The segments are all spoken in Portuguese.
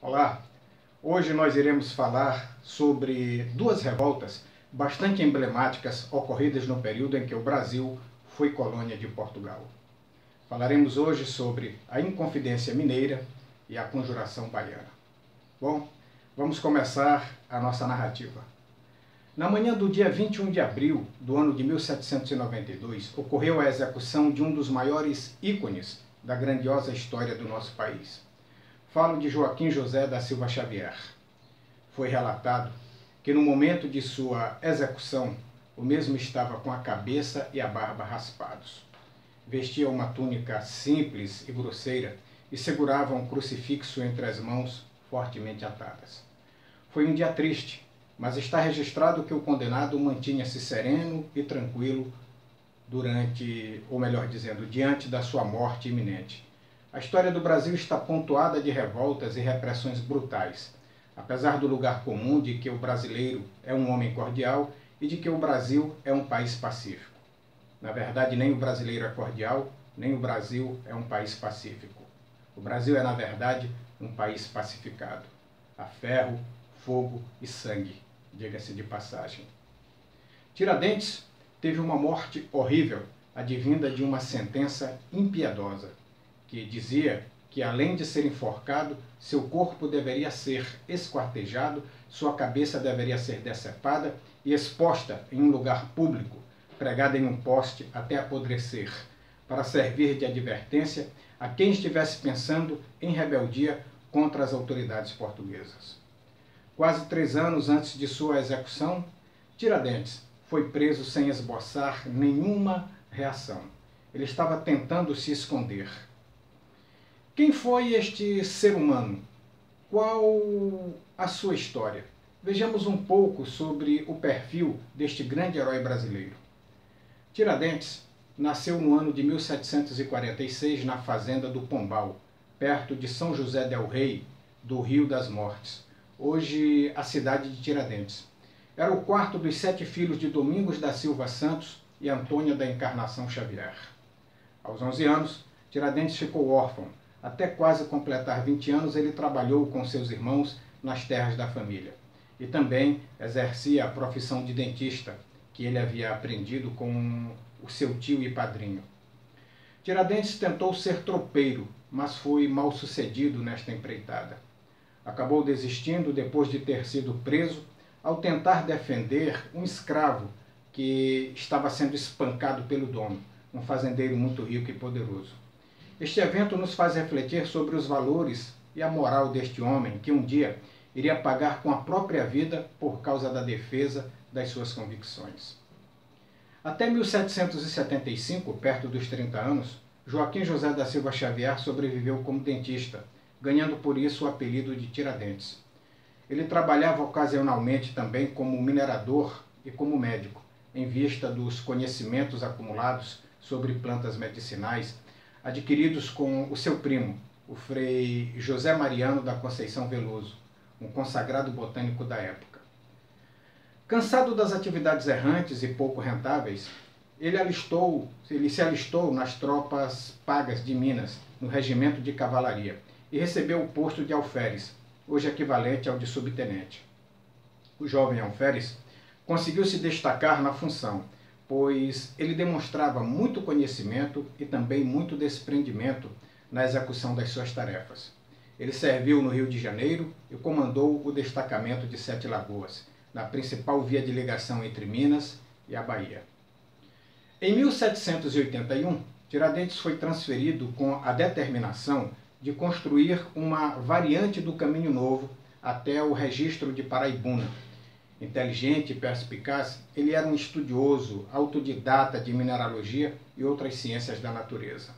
Olá, hoje nós iremos falar sobre duas revoltas bastante emblemáticas ocorridas no período em que o Brasil foi colônia de Portugal. Falaremos hoje sobre a Inconfidência Mineira e a Conjuração Baiana. Bom, vamos começar a nossa narrativa. Na manhã do dia 21 de abril do ano de 1792, ocorreu a execução de um dos maiores ícones da grandiosa história do nosso país. Falo de Joaquim José da Silva Xavier. Foi relatado que no momento de sua execução, o mesmo estava com a cabeça e a barba raspados. Vestia uma túnica simples e grosseira e segurava um crucifixo entre as mãos fortemente atadas. Foi um dia triste, mas está registrado que o condenado mantinha-se sereno e tranquilo diante da sua morte iminente. A história do Brasil está pontuada de revoltas e repressões brutais, apesar do lugar comum de que o brasileiro é um homem cordial e de que o Brasil é um país pacífico. Na verdade, nem o brasileiro é cordial, nem o Brasil é um país pacífico. O Brasil é, na verdade, um país pacificado, a ferro, fogo e sangue, diga-se de passagem. Tiradentes teve uma morte horrível, advinda de uma sentença impiedosa, que dizia que, além de ser enforcado, seu corpo deveria ser esquartejado, sua cabeça deveria ser decepada e exposta em um lugar público, pregada em um poste até apodrecer, para servir de advertência a quem estivesse pensando em rebeldia contra as autoridades portuguesas. Quase 3 anos antes de sua execução, Tiradentes foi preso sem esboçar nenhuma reação. Ele estava tentando se esconder. Quem foi este ser humano? Qual a sua história? Vejamos um pouco sobre o perfil deste grande herói brasileiro. Tiradentes nasceu no ano de 1746 na fazenda do Pombal, perto de São José del Rei, do Rio das Mortes, hoje a cidade de Tiradentes. Era o quarto dos 7 filhos de Domingos da Silva Santos e Antônia da Encarnação Xavier. Aos 11 anos, Tiradentes ficou órfão. Até quase completar 20 anos, ele trabalhou com seus irmãos nas terras da família. E também exercia a profissão de dentista, que ele havia aprendido com o seu tio e padrinho. Tiradentes tentou ser tropeiro, mas foi mal sucedido nesta empreitada. Acabou desistindo depois de ter sido preso ao tentar defender um escravo que estava sendo espancado pelo dono, um fazendeiro muito rico e poderoso. Este evento nos faz refletir sobre os valores e a moral deste homem que um dia iria pagar com a própria vida por causa da defesa das suas convicções. Até 1775, perto dos 30 anos, Joaquim José da Silva Xavier sobreviveu como dentista, ganhando por isso o apelido de Tiradentes. Ele trabalhava ocasionalmente também como minerador e como médico, em vista dos conhecimentos acumulados sobre plantas medicinais adquiridos com o seu primo, o frei José Mariano da Conceição Veloso, um consagrado botânico da época. Cansado das atividades errantes e pouco rentáveis, ele se alistou nas tropas pagas de Minas, no regimento de cavalaria, e recebeu o posto de alferes, hoje equivalente ao de subtenente. O jovem alferes conseguiu se destacar na função, pois ele demonstrava muito conhecimento e também muito desprendimento na execução das suas tarefas. Ele serviu no Rio de Janeiro e comandou o destacamento de 7 Lagoas, na principal via de ligação entre Minas e a Bahia. Em 1781, Tiradentes foi transferido com a determinação de construir uma variante do Caminho Novo até o registro de Paraibuna. Inteligente e perspicaz, ele era um estudioso, autodidata de mineralogia e outras ciências da natureza.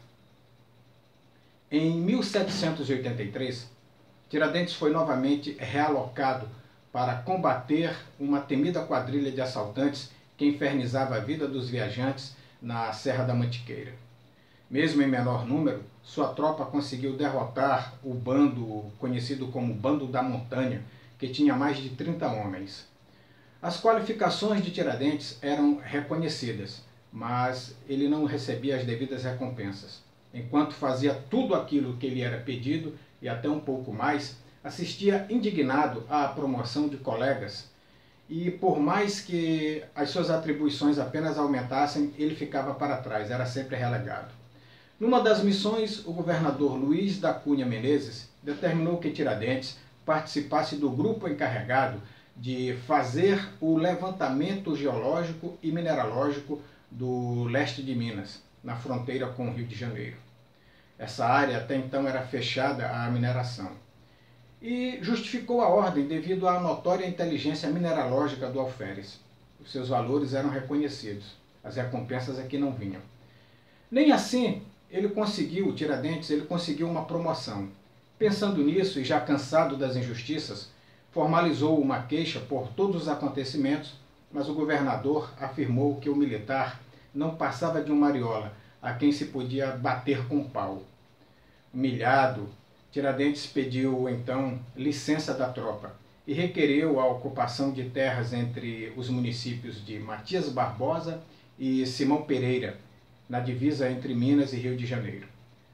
Em 1783, Tiradentes foi novamente realocado para combater uma temida quadrilha de assaltantes que infernizava a vida dos viajantes na Serra da Mantiqueira. Mesmo em menor número, sua tropa conseguiu derrotar o bando conhecido como Bando da Montanha, que tinha mais de 30 homens. As qualificações de Tiradentes eram reconhecidas, mas ele não recebia as devidas recompensas. Enquanto fazia tudo aquilo que lhe era pedido e até um pouco mais, assistia indignado à promoção de colegas e, por mais que as suas atribuições apenas aumentassem, ele ficava para trás, era sempre relegado. Numa das missões, o governador Luiz da Cunha Menezes determinou que Tiradentes participasse do grupo encarregado de fazer o levantamento geológico e mineralógico do leste de Minas, na fronteira com o Rio de Janeiro. Essa área até então era fechada à mineração. E justificou a ordem devido à notória inteligência mineralógica do alferes. Os seus valores eram reconhecidos, as recompensas aqui não vinham. Nem assim Tiradentes conseguiu uma promoção. Pensando nisso e já cansado das injustiças, formalizou uma queixa por todos os acontecimentos, mas o governador afirmou que o militar não passava de um mariola, a quem se podia bater com pau. Humilhado, Tiradentes pediu, então, licença da tropa e requereu a ocupação de terras entre os municípios de Matias Barbosa e Simão Pereira, na divisa entre Minas e Rio de Janeiro.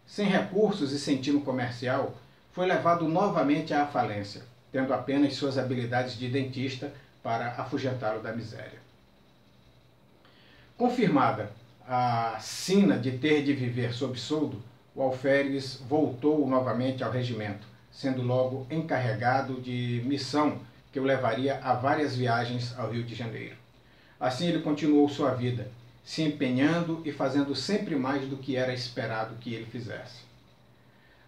Sem recursos e sem tino comercial, foi levado novamente à falência, tendo apenas suas habilidades de dentista para afugentá-lo da miséria. Confirmada a sina de ter de viver sob soldo, o alferes voltou novamente ao regimento, sendo logo encarregado de missão que o levaria a várias viagens ao Rio de Janeiro. Assim ele continuou sua vida, se empenhando e fazendo sempre mais do que era esperado que ele fizesse.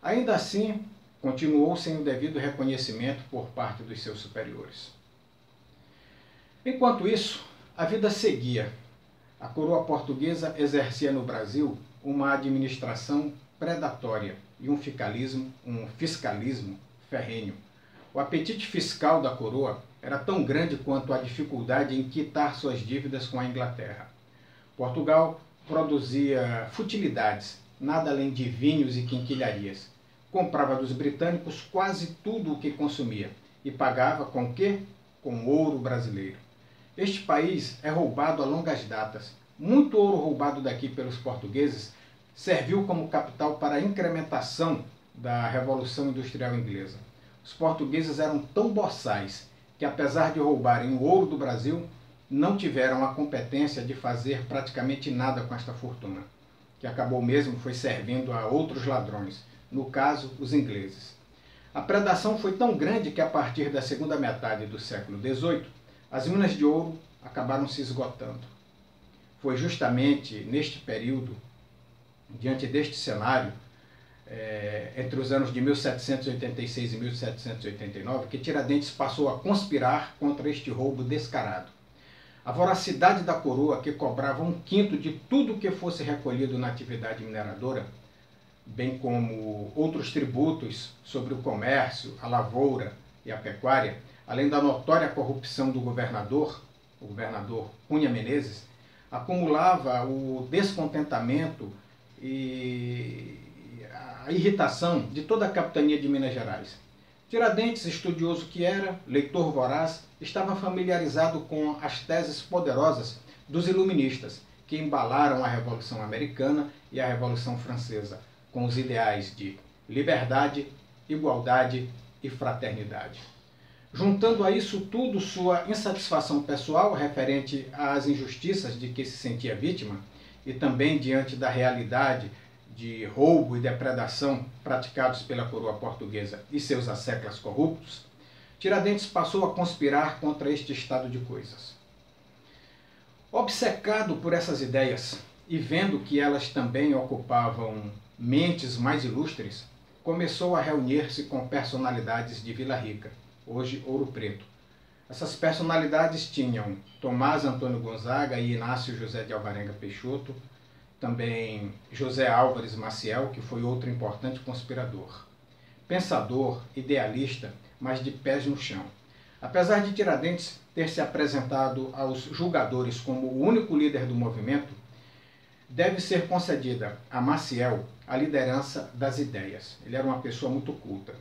Ainda assim, continuou sem o devido reconhecimento por parte dos seus superiores. Enquanto isso, a vida seguia. A coroa portuguesa exercia no Brasil uma administração predatória e um fiscalismo ferrenho. O apetite fiscal da coroa era tão grande quanto a dificuldade em quitar suas dívidas com a Inglaterra. Portugal produzia futilidades, nada além de vinhos e quinquilharias. Comprava dos britânicos quase tudo o que consumia e pagava com o quê? Com ouro brasileiro. Este país é roubado a longas datas. Muito ouro roubado daqui pelos portugueses serviu como capital para a incrementação da Revolução Industrial Inglesa. Os portugueses eram tão boçais que, apesar de roubarem o ouro do Brasil, não tiveram a competência de fazer praticamente nada com esta fortuna, que acabou mesmo foi servindo a outros ladrões, no caso, os ingleses. A predação foi tão grande que, a partir da segunda metade do século XVIII, as minas de ouro acabaram se esgotando. Foi justamente neste período, diante deste cenário, entre os anos de 1786 e 1789, que Tiradentes passou a conspirar contra este roubo descarado. A voracidade da coroa, que cobrava 1/5 de tudo que fosse recolhido na atividade mineradora, bem como outros tributos sobre o comércio, a lavoura e a pecuária, além da notória corrupção do governador, o governador Cunha Menezes, acumulava o descontentamento e a irritação de toda a capitania de Minas Gerais. Tiradentes, estudioso que era, leitor voraz, estava familiarizado com as teses poderosas dos iluministas, que embalaram a Revolução Americana e a Revolução Francesa, com os ideais de liberdade, igualdade e fraternidade. Juntando a isso tudo sua insatisfação pessoal referente às injustiças de que se sentia vítima, e também diante da realidade de roubo e depredação praticados pela coroa portuguesa e seus asseclas corruptos, Tiradentes passou a conspirar contra este estado de coisas. Obcecado por essas ideias e vendo que elas também ocupavam mentes mais ilustres, começou a reunir-se com personalidades de Vila Rica, hoje Ouro Preto. Essas personalidades tinham Tomás Antônio Gonzaga e Inácio José de Alvarenga Peixoto, também José Álvares Maciel, que foi outro importante conspirador. Pensador, idealista, mas de pés no chão. Apesar de Tiradentes ter se apresentado aos julgadores como o único líder do movimento, deve ser concedida a Maciel a liderança das ideias. Ele era uma pessoa muito culta.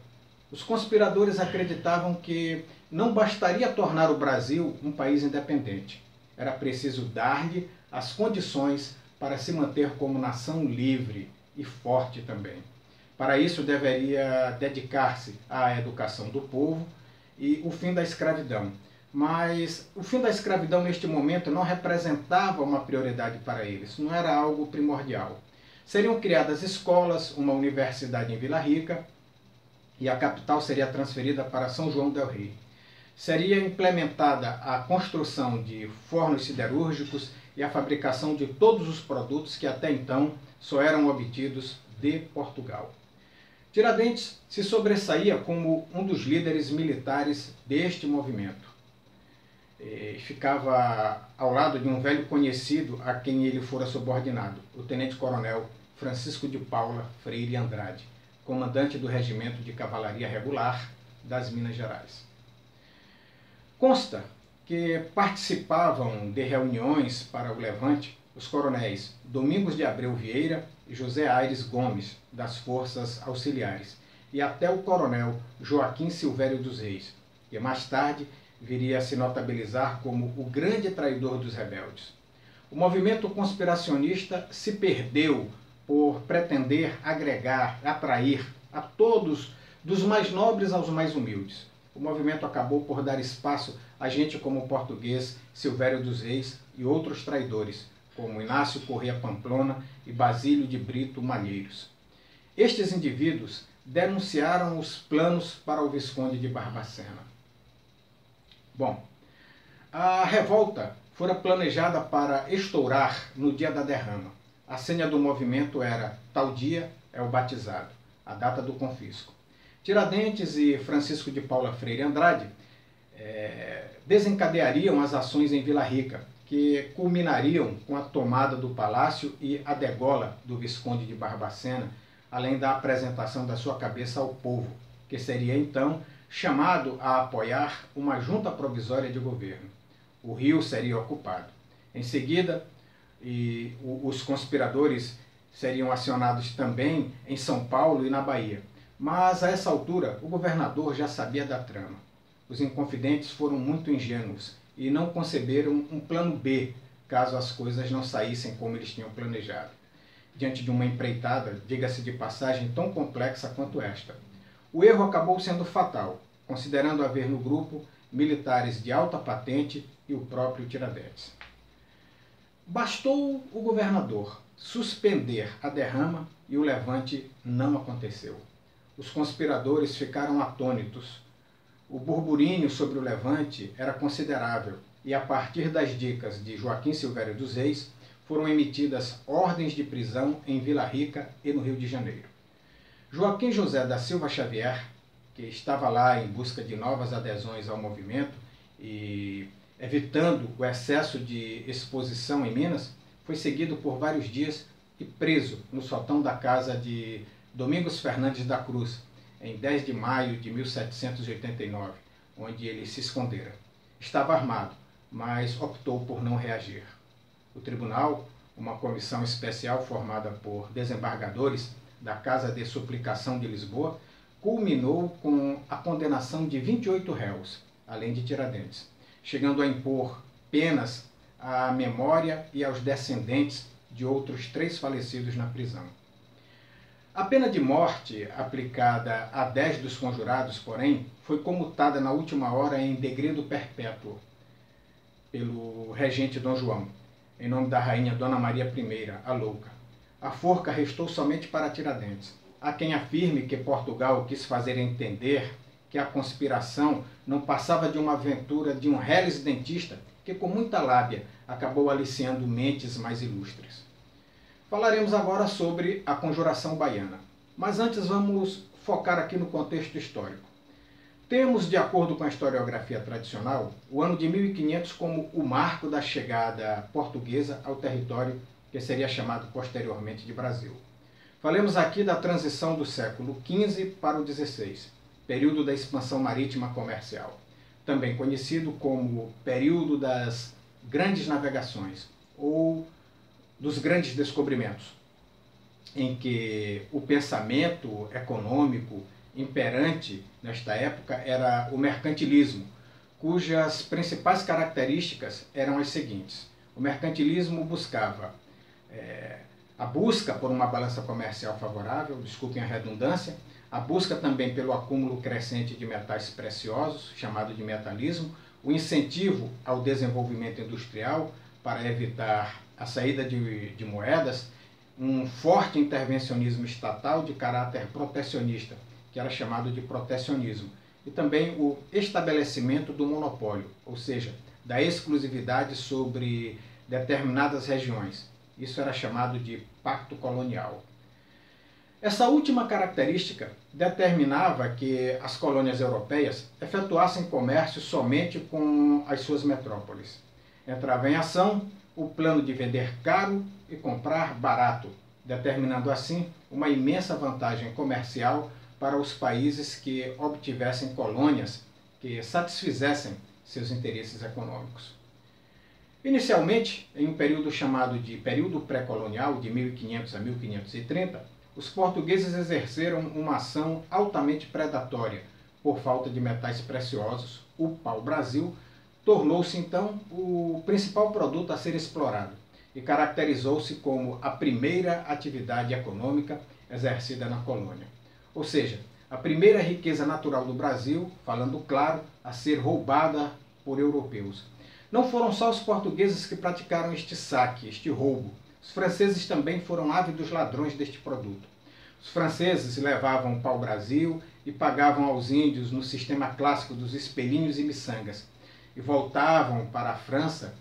Os conspiradores acreditavam que não bastaria tornar o Brasil um país independente. Era preciso dar-lhe as condições para se manter como nação livre e forte também. Para isso deveria dedicar-se à educação do povo e o fim da escravidão. Mas o fim da escravidão neste momento não representava uma prioridade para eles, não era algo primordial. Seriam criadas escolas, uma universidade em Vila Rica e a capital seria transferida para São João del Rei. Seria implementada a construção de fornos siderúrgicos e a fabricação de todos os produtos que até então só eram obtidos de Portugal. Tiradentes se sobressaía como um dos líderes militares deste movimento. Ficava ao lado de um velho conhecido a quem ele fora subordinado, o tenente-coronel Francisco de Paula Freire Andrade, comandante do Regimento de Cavalaria Regular das Minas Gerais. Consta que participavam de reuniões para o levante os coronéis Domingos de Abreu Vieira e José Aires Gomes, das Forças Auxiliares, e até o coronel Joaquim Silvério dos Reis, que mais tarde viria a se notabilizar como o grande traidor dos rebeldes. O movimento conspiracionista se perdeu por pretender agregar, atrair a todos, dos mais nobres aos mais humildes. O movimento acabou por dar espaço a gente como o português Silvério dos Reis e outros traidores, como Inácio Corrêa Pamplona e Basílio de Brito Malheiros. Estes indivíduos denunciaram os planos para o Visconde de Barbacena. Bom, a revolta fora planejada para estourar no dia da derrama. A senha do movimento era: tal dia é o batizado, a data do confisco. Tiradentes e Francisco de Paula Freire Andrade desencadeariam as ações em Vila Rica, que culminariam com a tomada do palácio e a degola do Visconde de Barbacena, além da apresentação da sua cabeça ao povo, que seria então chamado a apoiar uma junta provisória de governo. O Rio seria ocupado. Em seguida, os conspiradores seriam acionados também em São Paulo e na Bahia. Mas, a essa altura, o governador já sabia da trama. Os inconfidentes foram muito ingênuos e não conceberam um plano B, caso as coisas não saíssem como eles tinham planejado. Diante de uma empreitada, diga-se de passagem, tão complexa quanto esta. O erro acabou sendo fatal, considerando haver no grupo militares de alta patente e o próprio Tiradentes. Bastou o governador suspender a derrama e o levante não aconteceu. Os conspiradores ficaram atônitos. O burburinho sobre o levante era considerável e, a partir das dicas de Joaquim Silvério dos Reis, foram emitidas ordens de prisão em Vila Rica e no Rio de Janeiro. Joaquim José da Silva Xavier, que estava lá em busca de novas adesões ao movimento e evitando o excesso de exposição em Minas, foi seguido por vários dias e preso no sótão da casa de Domingos Fernandes da Cruz, em 10 de maio de 1789, onde ele se escondera. Estava armado, mas optou por não reagir. O tribunal, uma comissão especial formada por desembargadores da Casa de Suplicação de Lisboa, culminou com a condenação de 28 réus, além de Tiradentes, chegando a impor penas à memória e aos descendentes de outros 3 falecidos na prisão. A pena de morte aplicada a 10 dos conjurados, porém, foi comutada na última hora em degredo perpétuo pelo regente Dom João, em nome da rainha Dona Maria I, a Louca. A forca restou somente para Tiradentes. Há quem afirme que Portugal quis fazer entender que a conspiração não passava de uma aventura de um reles dentista que, com muita lábia, acabou aliciando mentes mais ilustres. Falaremos agora sobre a Conjuração Baiana, mas antes vamos focar aqui no contexto histórico. Temos, de acordo com a historiografia tradicional, o ano de 1500 como o marco da chegada portuguesa ao território que seria chamado posteriormente de Brasil. Falemos aqui da transição do século XV para o XVI, período da expansão marítima comercial, também conhecido como período das grandes navegações ou dos grandes descobrimentos, em que o pensamento econômico imperante nesta época era o mercantilismo, cujas principais características eram as seguintes. O mercantilismo buscava A busca por uma balança comercial favorável, desculpem a redundância, a busca também pelo acúmulo crescente de metais preciosos, chamado de metalismo, o incentivo ao desenvolvimento industrial para evitar a saída de moedas, um forte intervencionismo estatal de caráter protecionista, que era chamado de protecionismo, e também o estabelecimento do monopólio, ou seja, da exclusividade sobre determinadas regiões. Isso era chamado de pacto colonial. Essa última característica determinava que as colônias europeias efetuassem comércio somente com as suas metrópoles. Entrava em ação o plano de vender caro e comprar barato, determinando assim uma imensa vantagem comercial para os países que obtivessem colônias que satisfizessem seus interesses econômicos. Inicialmente, em um período chamado de período pré-colonial, de 1500 a 1530, os portugueses exerceram uma ação altamente predatória por falta de metais preciosos. O pau-brasil tornou-se então o principal produto a ser explorado e caracterizou-se como a primeira atividade econômica exercida na colônia. Ou seja, a primeira riqueza natural do Brasil, falando claro, a ser roubada por europeus. Não foram só os portugueses que praticaram este saque, este roubo. Os franceses também foram ávidos ladrões deste produto. Os franceses levavam o pau-brasil e pagavam aos índios no sistema clássico dos espelhinhos e miçangas, e voltavam para a França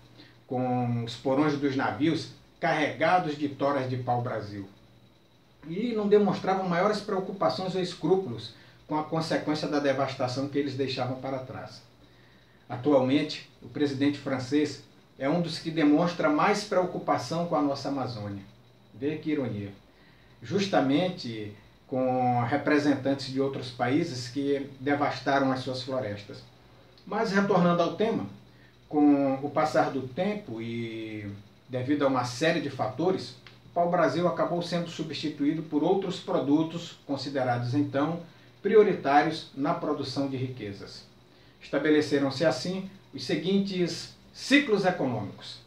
com os porões dos navios carregados de toras de pau-brasil. E não demonstravam maiores preocupações ou escrúpulos com a consequência da devastação que eles deixavam para trás. Atualmente, o presidente francês é um dos que demonstra mais preocupação com a nossa Amazônia. Veja que ironia. Justamente com representantes de outros países que devastaram as suas florestas. Mas, retornando ao tema, com o passar do tempo e devido a uma série de fatores, o pau-brasil acabou sendo substituído por outros produtos considerados, então, prioritários na produção de riquezas. Estabeleceram-se, assim, os seguintes ciclos econômicos.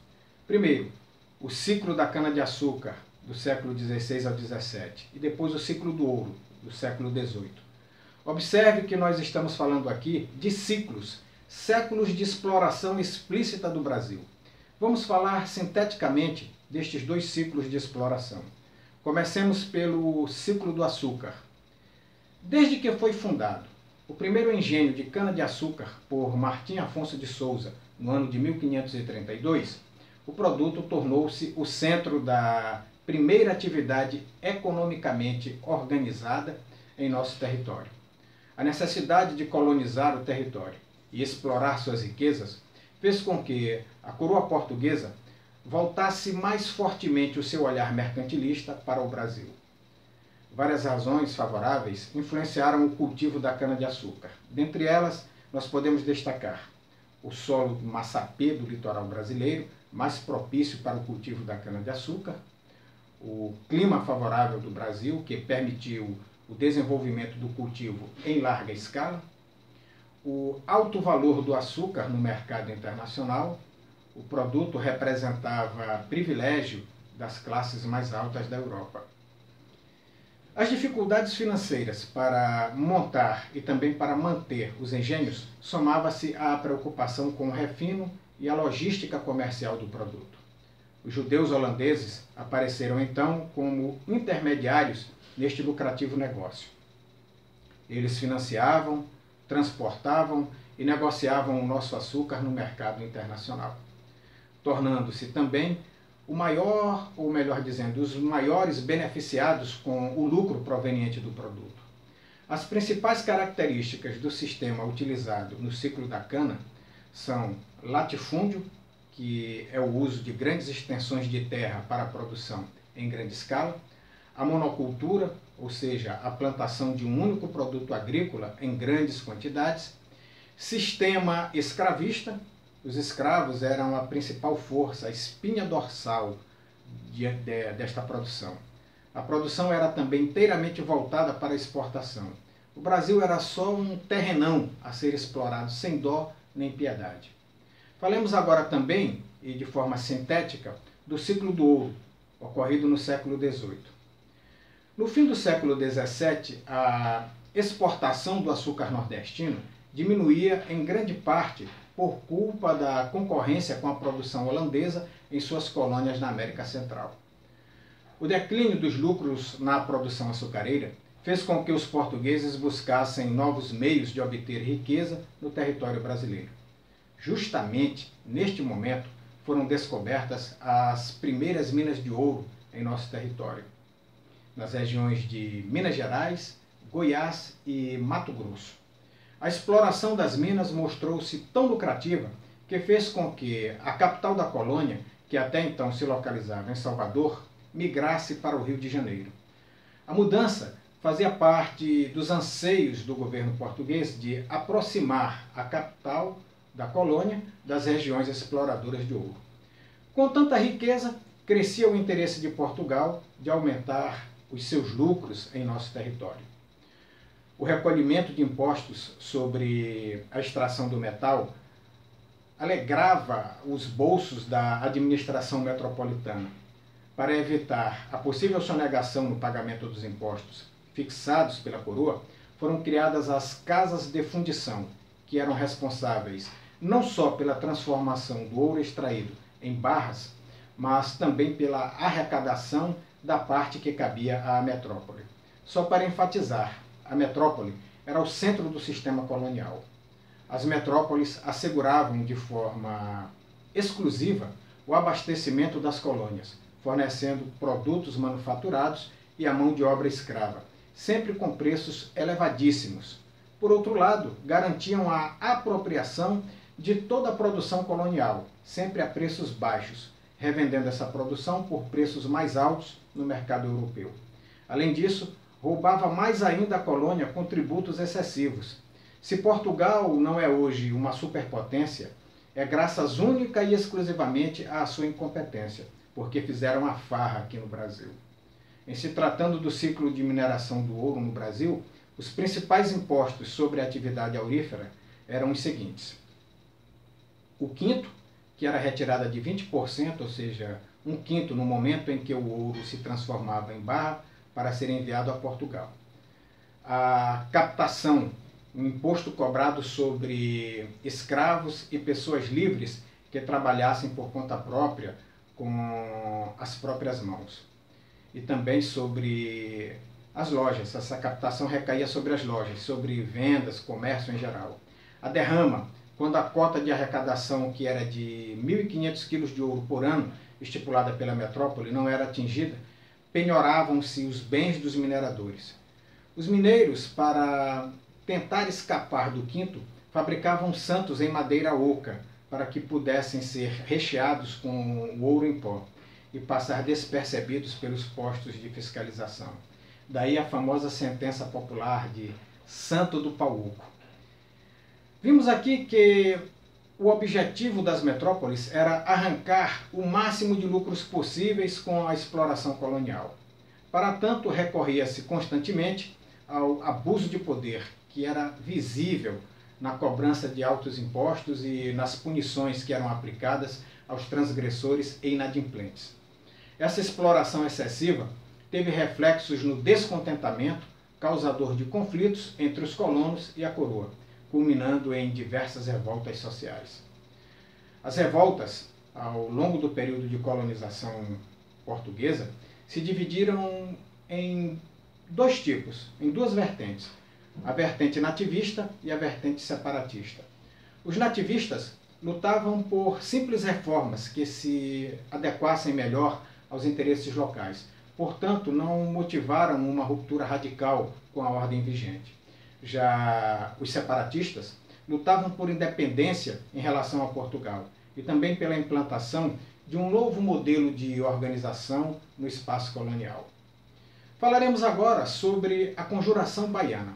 Primeiro, o ciclo da cana-de-açúcar, do século XVI ao XVII, e depois o ciclo do ouro, do século XVIII. Observe que nós estamos falando aqui de ciclos, séculos de exploração explícita do Brasil. Vamos falar sinteticamente destes dois ciclos de exploração. Comecemos pelo ciclo do açúcar. Desde que foi fundado o primeiro engenho de cana-de-açúcar por Martim Afonso de Souza, no ano de 1532, o produto tornou-se o centro da primeira atividade economicamente organizada em nosso território. A necessidade de colonizar o território e explorar suas riquezas fez com que a coroa portuguesa voltasse mais fortemente o seu olhar mercantilista para o Brasil. Várias razões favoráveis influenciaram o cultivo da cana-de-açúcar. Dentre elas, nós podemos destacar o solo massapê do litoral brasileiro, mais propício para o cultivo da cana-de-açúcar, o clima favorável do Brasil, que permitiu o desenvolvimento do cultivo em larga escala, o alto valor do açúcar no mercado internacional. O produto representava privilégio das classes mais altas da Europa. As dificuldades financeiras para montar e também para manter os engenhos somava-se à preocupação com o refino e a logística comercial do produto. Os judeus holandeses apareceram então como intermediários neste lucrativo negócio. Eles financiavam, transportavam e negociavam o nosso açúcar no mercado internacional, tornando-se também o maior, ou melhor dizendo, os maiores beneficiados com o lucro proveniente do produto. As principais características do sistema utilizado no ciclo da cana são latifúndio, que é o uso de grandes extensões de terra para a produção em grande escala, a monocultura, ou seja, a plantação de um único produto agrícola em grandes quantidades, sistema escravista. Os escravos eram a principal força, a espinha dorsal desta produção. A produção era também inteiramente voltada para a exportação. O Brasil era só um terrenão a ser explorado sem dó nem piedade. Falemos agora também, e de forma sintética, do ciclo do ouro. ocorrido no século XVIII. No fim do século XVII, a exportação do açúcar nordestino diminuía em grande parte por culpa da concorrência com a produção holandesa em suas colônias na América Central. O declínio dos lucros na produção açucareira fez com que os portugueses buscassem novos meios de obter riqueza no território brasileiro. Justamente neste momento foram descobertas as primeiras minas de ouro em nosso território, nas regiões de Minas Gerais, Goiás e Mato Grosso. A exploração das minas mostrou-se tão lucrativa que fez com que a capital da colônia, que até então se localizava em Salvador, migrasse para o Rio de Janeiro. A mudança fazia parte dos anseios do governo português de aproximar a capital da colônia das regiões exploradoras de ouro. Com tanta riqueza, crescia o interesse de Portugal de aumentar os seus lucros em nosso território. O recolhimento de impostos sobre a extração do metal alegrava os bolsos da administração metropolitana. Para evitar a possível sonegação no pagamento dos impostos fixados pela coroa, foram criadas as casas de fundição, que eram responsáveis não só pela transformação do ouro extraído em barras, mas também pela arrecadação da parte que cabia à metrópole. Só para enfatizar, a metrópole era o centro do sistema colonial. As metrópoles asseguravam de forma exclusiva o abastecimento das colônias, fornecendo produtos manufaturados e a mão de obra escrava, sempre com preços elevadíssimos. Por outro lado, garantiam a apropriação de toda a produção colonial, sempre a preços baixos, revendendo essa produção por preços mais altos no mercado europeu. Além disso, roubava mais ainda a colônia com tributos excessivos. Se Portugal não é hoje uma superpotência, é graças única e exclusivamente à sua incompetência, porque fizeram a farra aqui no Brasil. Em se tratando do ciclo de mineração do ouro no Brasil, os principais impostos sobre a atividade aurífera eram os seguintes. O quinto, que era a retirada de 20%, ou seja, um quinto no momento em que o ouro se transformava em barra para ser enviado a Portugal. A captação, um imposto cobrado sobre escravos e pessoas livres que trabalhassem por conta própria com as próprias mãos. E também sobre as lojas, essa captação recaía sobre as lojas, sobre vendas, comércio em geral. A derrama, quando a cota de arrecadação, que era de 1.500 quilos de ouro por ano, estipulada pela metrópole, não era atingida, penhoravam-se os bens dos mineradores. Os mineiros, para tentar escapar do quinto, fabricavam santos em madeira oca, para que pudessem ser recheados com o ouro em pó e passar despercebidos pelos postos de fiscalização. Daí a famosa sentença popular de Santo do Pau Oco. Vimos aqui que o objetivo das metrópoles era arrancar o máximo de lucros possíveis com a exploração colonial. Para tanto, recorria-se constantemente ao abuso de poder, que era visível na cobrança de altos impostos e nas punições que eram aplicadas aos transgressores e inadimplentes. Essa exploração excessiva teve reflexos no descontentamento, causador de conflitos entre os colonos e a coroa, culminando em diversas revoltas sociais. As revoltas, ao longo do período de colonização portuguesa, se dividiram em dois tipos, em duas vertentes, a vertente nativista e a vertente separatista. Os nativistas lutavam por simples reformas que se adequassem melhor aos interesses locais, portanto não motivaram uma ruptura radical com a ordem vigente. Já os separatistas lutavam por independência em relação a Portugal e também pela implantação de um novo modelo de organização no espaço colonial. Falaremos agora sobre a Conjuração Baiana.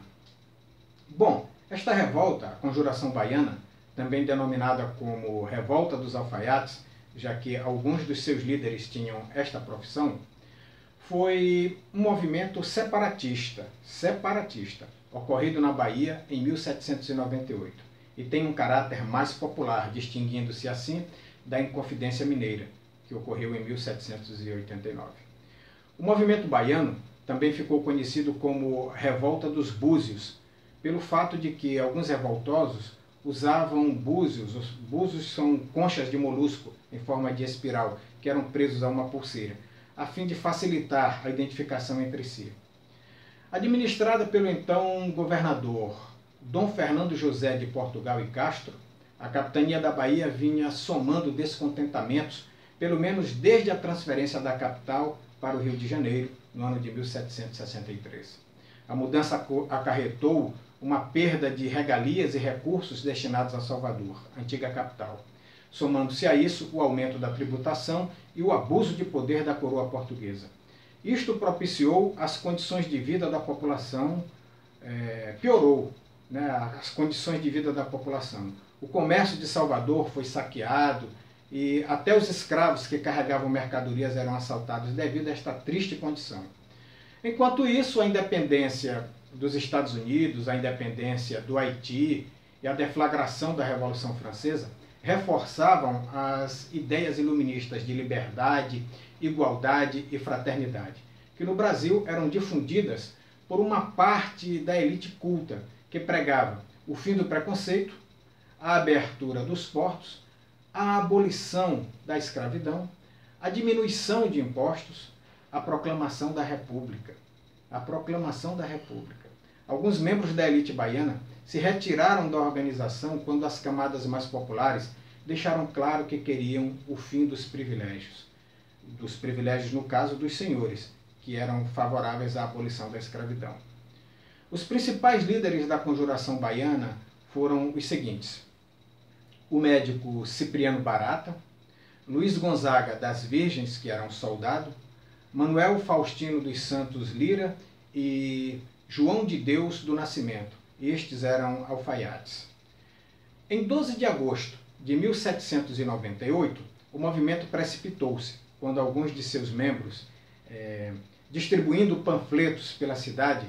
Bom, esta revolta, a Conjuração Baiana, também denominada como Revolta dos Alfaiates, já que alguns dos seus líderes tinham esta profissão, foi um movimento separatista, ocorrido na Bahia em 1798, e tem um caráter mais popular, distinguindo-se assim da Inconfidência Mineira, que ocorreu em 1789. O movimento baiano também ficou conhecido como Revolta dos Búzios, pelo fato de que alguns revoltosos usavam búzios. Os búzios são conchas de molusco em forma de espiral, que eram presos a uma pulseira, a fim de facilitar a identificação entre si. Administrada pelo então governador Dom Fernando José de Portugal e Castro, a capitania da Bahia vinha somando descontentamentos, pelo menos desde a transferência da capital para o Rio de Janeiro, no ano de 1763. A mudança acarretou uma perda de regalias e recursos destinados a Salvador, antiga capital. Somando-se a isso o aumento da tributação e o abuso de poder da coroa portuguesa. Isto propiciou as condições de vida da população, piorou, né, as condições de vida da população. O comércio de Salvador foi saqueado e até os escravos que carregavam mercadorias eram assaltados devido a esta triste condição. Enquanto isso, a independência dos Estados Unidos, a independência do Haiti e a deflagração da Revolução Francesa reforçavam as ideias iluministas de liberdade, igualdade e fraternidade, que no Brasil eram difundidas por uma parte da elite culta que pregava o fim do preconceito, a abertura dos portos, a abolição da escravidão, a diminuição de impostos, a proclamação da República. A proclamação da República. Alguns membros da elite baiana se retiraram da organização quando as camadas mais populares deixaram claro que queriam o fim dos privilégios. Dos privilégios, no caso, dos senhores, que eram favoráveis à abolição da escravidão. Os principais líderes da conjuração baiana foram os seguintes: o médico Cipriano Barata, Luiz Gonzaga das Virgens, que era um soldado, Manuel Faustino dos Santos Lira e João de Deus do Nascimento. Estes eram alfaiates. Em 12 de agosto de 1798, o movimento precipitou-se, quando alguns de seus membros, distribuindo panfletos pela cidade,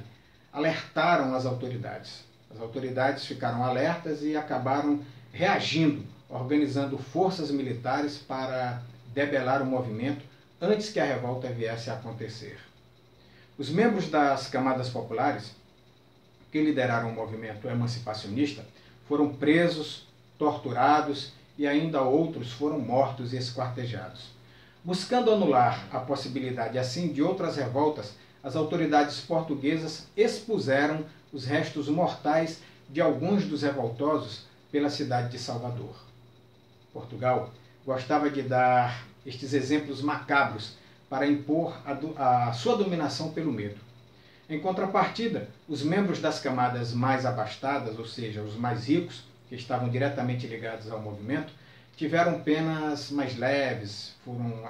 alertaram as autoridades. As autoridades ficaram alertas e acabaram reagindo, organizando forças militares para debelar o movimento antes que a revolta viesse a acontecer. Os membros das camadas populares, que lideraram o movimento emancipacionista, foram presos, torturados e ainda outros foram mortos e esquartejados. Buscando anular a possibilidade assim de outras revoltas, as autoridades portuguesas expuseram os restos mortais de alguns dos revoltosos pela cidade de Salvador. Portugal gostava de dar estes exemplos macabros para impor a sua dominação pelo medo. Em contrapartida, os membros das camadas mais abastadas, ou seja, os mais ricos, que estavam diretamente ligados ao movimento, tiveram penas mais leves,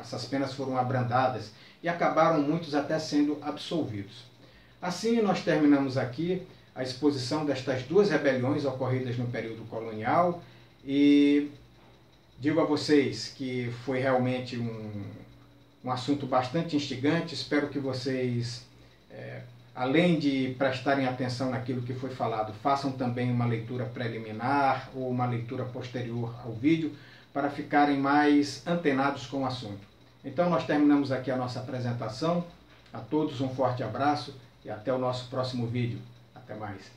essas penas foram abrandadas e acabaram muitos até sendo absolvidos. Assim, nós terminamos aqui a exposição destas duas rebeliões ocorridas no período colonial e digo a vocês que foi realmente um assunto bastante instigante. Espero que vocês, além de prestarem atenção naquilo que foi falado, façam também uma leitura preliminar ou uma leitura posterior ao vídeo para ficarem mais antenados com o assunto. Então nós terminamos aqui a nossa apresentação. A todos um forte abraço e até o nosso próximo vídeo. Até mais.